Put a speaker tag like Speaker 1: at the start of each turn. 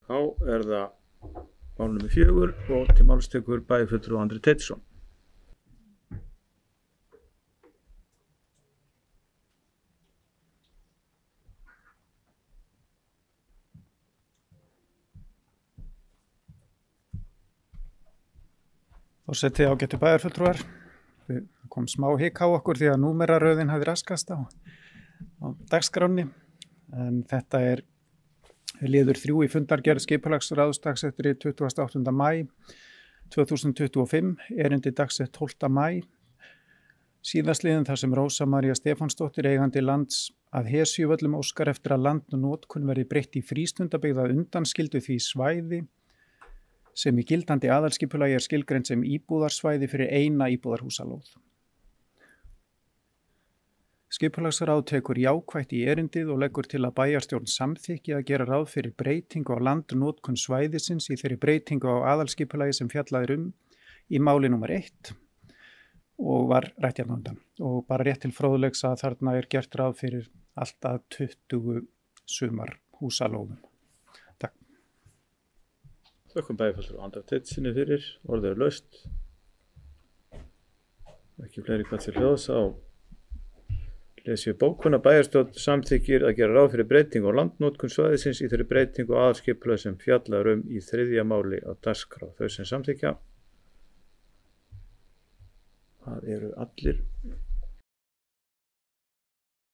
Speaker 1: Þá er það mál númer 4 og til máls tekur bæjarfulltrúi Andri Teitsson.
Speaker 2: Forseti, ágætu bæjarfulltrúar. Það kom smá hik á okkur því að númeraröðin hafði raskast á dagskránni, en þetta er liður 3 í fundargerð skipulagsráðs dagsettur 28. maí 2025, erindi dagsett 12. maí síðastliðin þar sem Rósa María Stefánsdóttir, eigandi lands að Hesjuvöllum, óskar eftir að land og notkun verði breytt í frístundabyggð að undanskildu því svæði sem í gildandi aðalskipulagi er skilgreint sem íbúðarsvæði fyrir eina íbúðarhúsalóð. Skipulagsráð tekur jákvætt í erindið og leggur til að bæjarstjórn samþykki að gera ráð fyrir breytingu á landnotkun svæðisins í þeirri breytingu á aðalskipulagi sem fjallað í máli númer 1 og var rætt hérna undan. Og bara rétt til fróðleiks að þarna er gert ráð fyrir allt að 20 sumarhúsalóðum.
Speaker 1: Þökkum bæjarfulltrúa Andra Teitssyni fyrir, orðið er laust. Ekki fleiri hvað til hljóðs á. Lesi við bókun að bæjarstjórn samþykkir að gera ráð fyrir breytingu á landnotkun svæðisins í þeirri breytingu á aðalskipulagi sem fjallar í 3. máli á dagskrá. Þau sem samþykkja, það eru allir